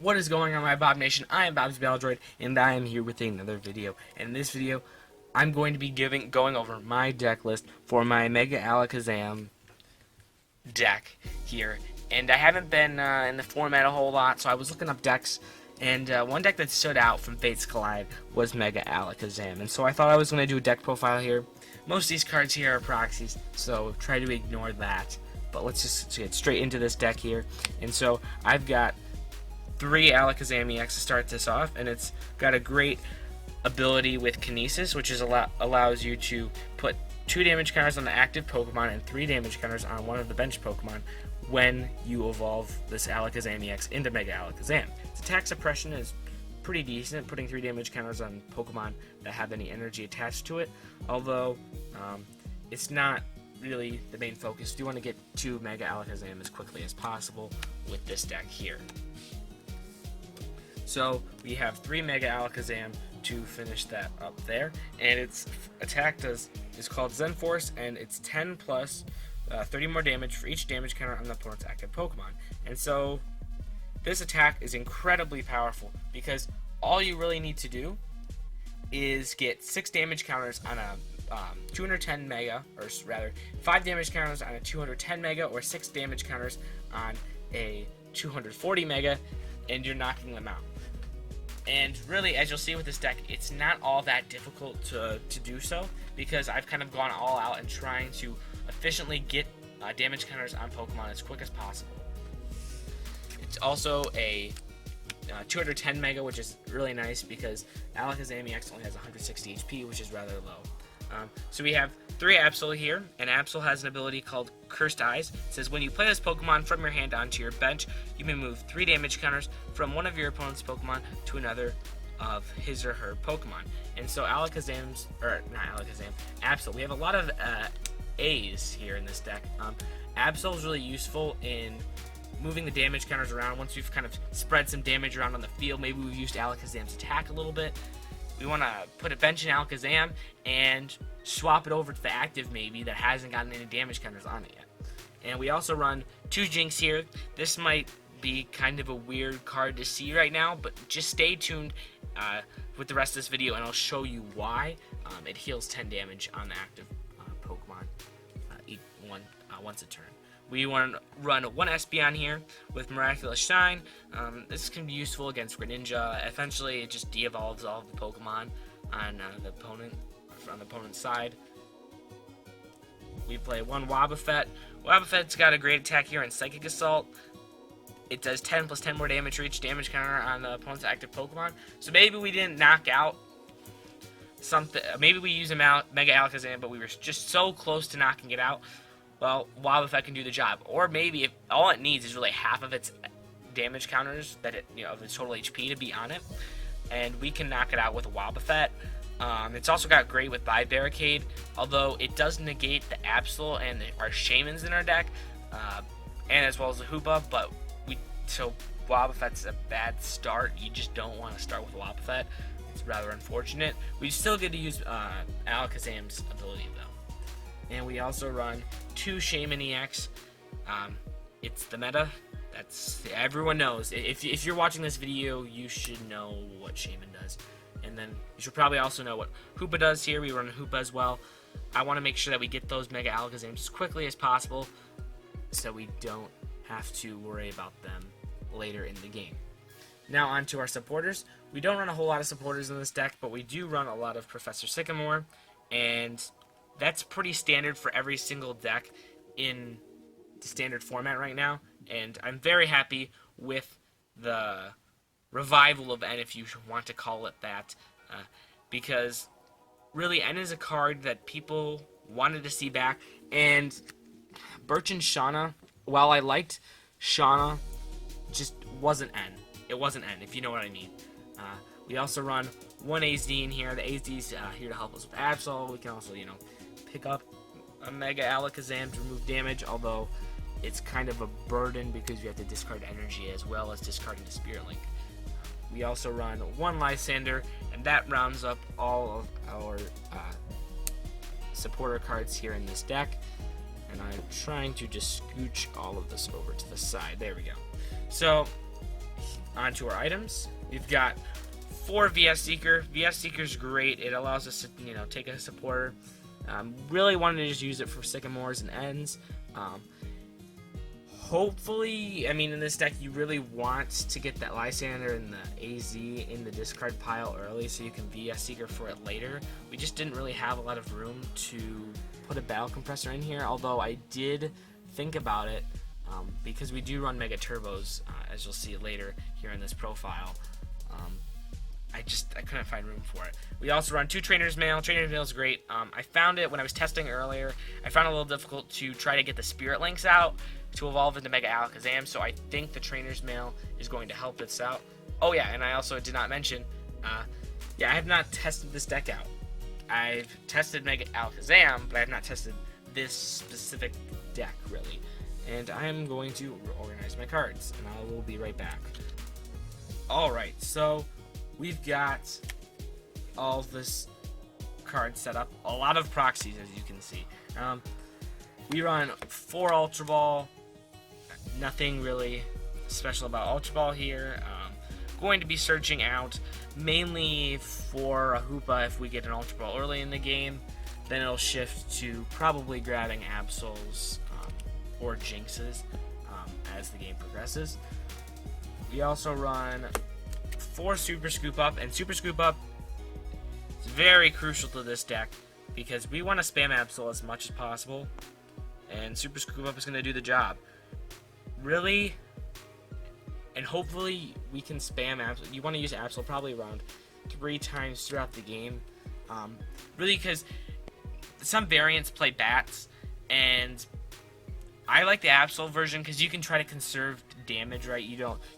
What is going on, my Bob Nation? I am Bob's Baldroid, and I am here with another video. And in this video, I'm going to be going over my deck list for my Mega Alakazam deck here. And I haven't been in the format a whole lot, so I was looking up decks, and one deck that stood out from Fates Collide was Mega Alakazam. And so I thought I was going to do a deck profile here. Most of these cards here are proxies, so try to ignore that. But let's just get straight into this deck here. And so I've got 3 Alakazam EX to start this off, and it's got a great ability with Kinesis, which allows you to put 2 damage counters on the active Pokemon and 3 damage counters on one of the bench Pokemon when you evolve this Alakazam EX into Mega Alakazam. Its attack suppression is pretty decent, putting 3 damage counters on Pokemon that have any energy attached to it, although it's not really the main focus. You want to get to Mega Alakazam as quickly as possible with this deck here. So we have 3 Mega Alakazam to finish that up there, and its attack is called Zen Force, and it's 10 plus 30 more damage for each damage counter on the opponent's active Pokemon. And so this attack is incredibly powerful because all you really need to do is get 6 damage counters on a 210 Mega, or rather 5 damage counters on a 210 Mega, or 6 damage counters on a 240 Mega, and you're knocking them out. And really, as you'll see with this deck, it's not all that difficult to do so, because I've kind of gone all out and trying to efficiently get damage counters on Pokemon as quick as possible. It's also a 210 Mega, which is really nice because Alakazam EX only has 160 HP, which is rather low. So we have 3 Absol here, and Absol has an ability called Cursed Eyes. It says when you play this Pokemon from your hand onto your bench, you may move 3 damage counters from one of your opponent's Pokemon to another of his or her Pokemon. And so Absol. We have a lot of A's here in this deck. Absol is really useful in moving the damage counters around. Once we've kind of spread some damage around on the field, maybe we've used Alakazam's attack a little bit, we want to put a bench in Alakazam and swap it over to the active maybe that hasn't gotten any damage counters on it yet. And we also run 2 Jinx here. This might be kind of a weird card to see right now, but just stay tuned with the rest of this video and I'll show you why. It heals 10 damage on the active Pokemon once a turn. We want to run 1 Espeon here with Miraculous Shine. This can be useful against Greninja. Eventually, it just de-evolves all of the Pokemon on the opponent's side. We play 1 Wobbuffet. Wobbuffet's got a great attack here in Psychic Assault. It does 10 plus 10 more damage for each damage counter on the opponent's active Pokemon. So maybe we didn't knock out something. Maybe we use him out, Mega Alakazam, but we were just so close to knocking it out. Well, Wobbuffet can do the job. Or maybe if all it needs is really half of its damage counters of its total HP to be on it, and we can knock it out with a Wobbuffet. It's also got great with Vibe Barricade, although it does negate the Absol and our Shaymins in our deck, and as well as the Hoopa. But so Wobbuffet's a bad start. You just don't want to start with a Wobbuffet. It's rather unfortunate. We still get to use Alakazam's ability though. And we also run 2 Shaymin EX. It's the meta. Everyone knows. If you're watching this video, you should know what Shaymin does. And then you should probably also know what Hoopa does here. We run Hoopa as well. I want to make sure that we get those Mega Alakazams as quickly as possible so we don't have to worry about them later in the game. Now on to our supporters. We don't run a whole lot of supporters in this deck, but we do run a lot of Professor Sycamore, and that's pretty standard for every single deck in the standard format right now, and I'm very happy with the revival of N, if you want to call it that, because really N is a card that people wanted to see back, and Birch and Shauna, while I liked Shauna, just wasn't N. It wasn't N, if you know what I mean. We also run 1 AZD in here. The AZD's here to help us with Absol. We can also, pick up a Mega Alakazam to remove damage, although it's kind of a burden because you have to discard energy as well as discarding the Spirit Link. We also run 1 Lysander, and that rounds up all of our supporter cards here in this deck. And I'm trying to just scooch all of this over to the side. There we go. So onto our items. We've got 4 VS Seeker. VS Seeker's great. It allows us to, take a supporter. Really wanted to just use it for Sycamores and Ends. Hopefully, in this deck, you really want to get that Lysander and the AZ in the discard pile early so you can VS Seeker for it later. We just didn't really have a lot of room to put a Battle Compressor in here, although I did think about it because we do run Mega Turbos, as you'll see later here in this profile. I couldn't find room for it. We also run 2 Trainer's Mail. Trainer's Mail is great. I found it when I was testing earlier. I found it a little difficult to try to get the Spirit Links out to evolve into Mega Alakazam, so I think the Trainer's Mail is going to help this out. Oh yeah, and I also did not mention, I have not tested this deck out. I've tested Mega Alakazam, but I have not tested this specific deck, really. And I am going to organize my cards, and I will be right back. Alright, so we've got all this card set up. A lot of proxies, as you can see. We run 4 Ultra Ball. Nothing really special about Ultra Ball here. Going to be searching out mainly for a Hoopa if we get an Ultra Ball early in the game. Then it'll shift to probably grabbing Absols or Jinxes as the game progresses. We also run 4 Super Scoop Up, and Super Scoop Up is very crucial to this deck because we want to spam Absol as much as possible, and Super Scoop Up is going to do the job. Really, and hopefully we can spam Absol. You want to use Absol probably around 3 times throughout the game. Really, because some variants play bats, and I like the Absol version because you can try to conserve damage, right?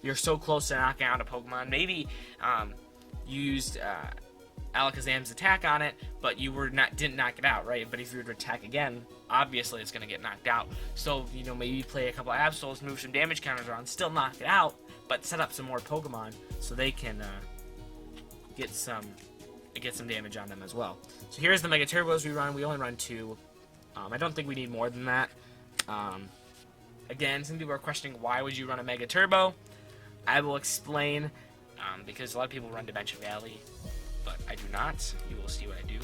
You're so close to knocking out a Pokemon. Maybe used Alakazam's attack on it, but you didn't knock it out, right? But if you were to attack again, obviously it's going to get knocked out. So maybe play a couple Absols, move some damage counters around, still knock it out, but set up some more Pokemon so they can get some damage on them as well. So here's the Mega Turbos we run. We only run 2. I don't think we need more than that. Again, some people are questioning why would you run a Mega Turbo. I will explain, because a lot of people run Dimension Valley, but I do not. You will see what I do.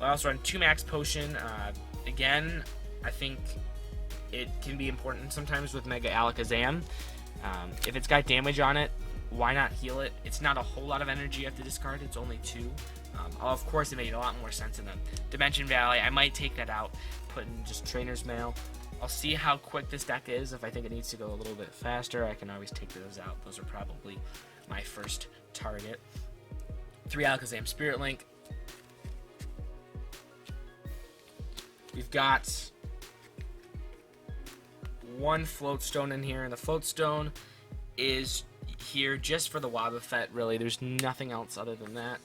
I also run 2 Max Potion. Again, I think it can be important sometimes with Mega Alakazam. If it's got damage on it, why not heal it? It's not a whole lot of energy you have to discard. It's only 2. Of course, it made a lot more sense in the Dimension Valley. I might take that out, put in just Trainer's Mail. I'll see how quick this deck is. If I think it needs to go a little bit faster, I can always take those out. Those are probably my first target. 3 Alakazam Spirit Link. We've got 1 Float Stone in here, and the Float Stone is here just for the Wobbuffet, really. There's nothing else other than that.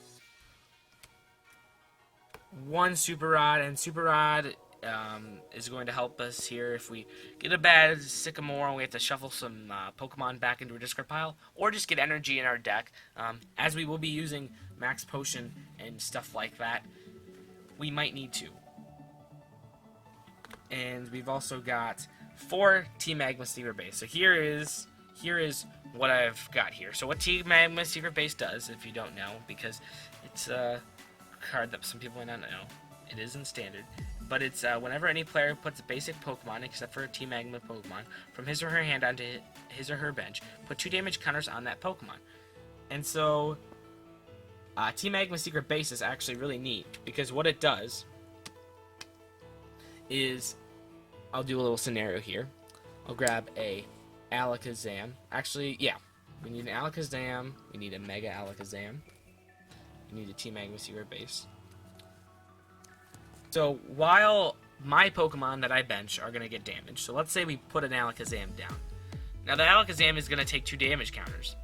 1 Super Rod, and Super Rod is going to help us here if we get a bad Sycamore and we have to shuffle some Pokemon back into a discard pile, or just get energy in our deck. As we will be using Max Potion and stuff like that, we might need to. And we've also got 4 T-Magma Secret Base. So here is what I've got here. So what T-Magma Secret Base does, if you don't know, because it's a card that some people might not know, it is in Standard, but it's whenever any player puts a basic Pokemon, except for a T-Magma Pokemon, from his or her hand onto his or her bench, put 2 damage counters on that Pokemon. And so T-Magma Secret Base is actually really neat, because what it does is, I'll do a little scenario here. I'll grab a Alakazam. Actually, yeah, we need an Alakazam, we need a Mega Alakazam, we need a T-Magma Secret Base. So while my Pokemon that I bench are going to get damaged, so let's say we put an Alakazam down. Now the Alakazam is going to take 2 damage counters,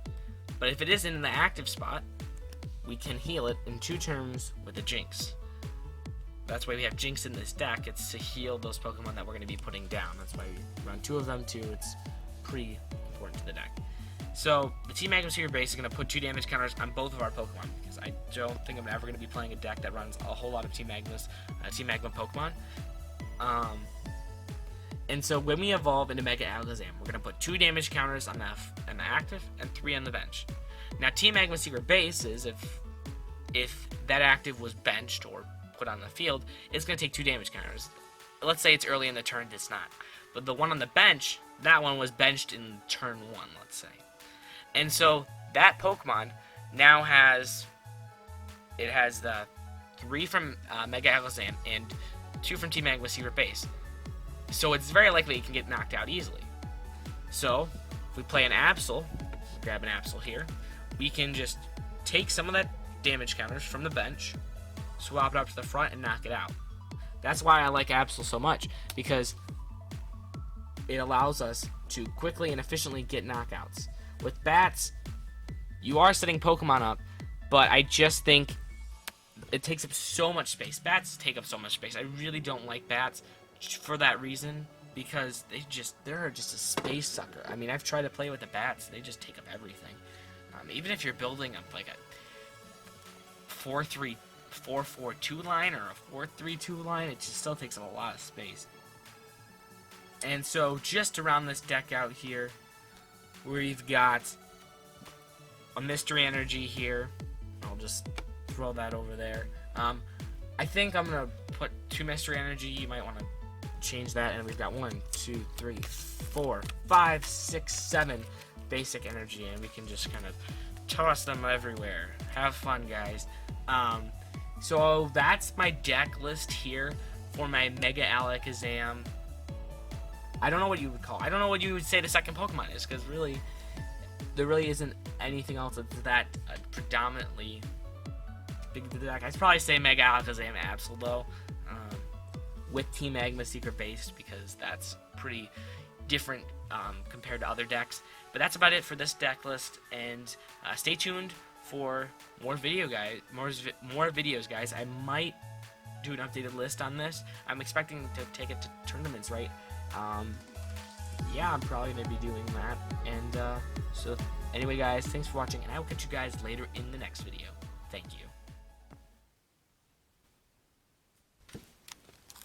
but if it isn't in the active spot, we can heal it in 2 turns with a Jinx. That's why we have Jinx in this deck. It's to heal those Pokemon that we're going to be putting down. That's why we run 2 of them too. It's pretty important to the deck. So the T-Magma Secret Base is going to put 2 damage counters on both of our Pokemon, because I don't think I'm ever going to be playing a deck that runs a whole lot of T-Magma Pokemon. And so when we evolve into Mega Alakazam, we're going to put 2 damage counters on the active and 3 on the bench. Now, Team Magma Secret Base is if that active was benched or put on the field, it's going to take 2 damage counters. Let's say it's early in the turn, it's not. But the one on the bench, that one was benched in turn 1, let's say. And so that Pokemon now has the 3 from Mega Alakazam and 2 from Team Magma Secret Base. So it's very likely it can get knocked out easily. So if we play an Absol, grab an Absol here, we can just take some of that damage counters from the bench, swap it up to the front, and knock it out. That's why I like Absol so much, because it allows us to quickly and efficiently get knockouts. With bats, you are setting Pokemon up, but I just think it takes up so much space. Bats take up so much space. I really don't like bats for that reason, because they're just a space sucker. I mean, I've tried to play with the bats. They just take up everything. Even if you're building up like a 4-3-4-4-2 line or a 4-3-2 line, it just still takes up a lot of space. And so just to round this deck out here, we've got a Mystery Energy here. I'll just throw that over there. I think I'm going to put 2 Mystery Energy. You might want to change that. And we've got 1, 2, 3, 4, 5, 6, 7 basic energy. And we can just kind of toss them everywhere. Have fun, guys. So that's my deck list here for my Mega Alakazam. I don't know what you would call. I don't know what you would say the second Pokemon is, because really, there really isn't anything else that's that predominantly big to the deck. I'd probably say Mega Alakazam Absol though, with Team Magma Secret Base, because that's pretty different compared to other decks. But that's about it for this deck list, and stay tuned for more videos, guys. I might do an updated list on this. I'm expecting to take it to tournaments, right? Yeah, I'm probably going to be doing that. And so anyway, guys, thanks for watching, and I will catch you guys later in the next video. Thank you.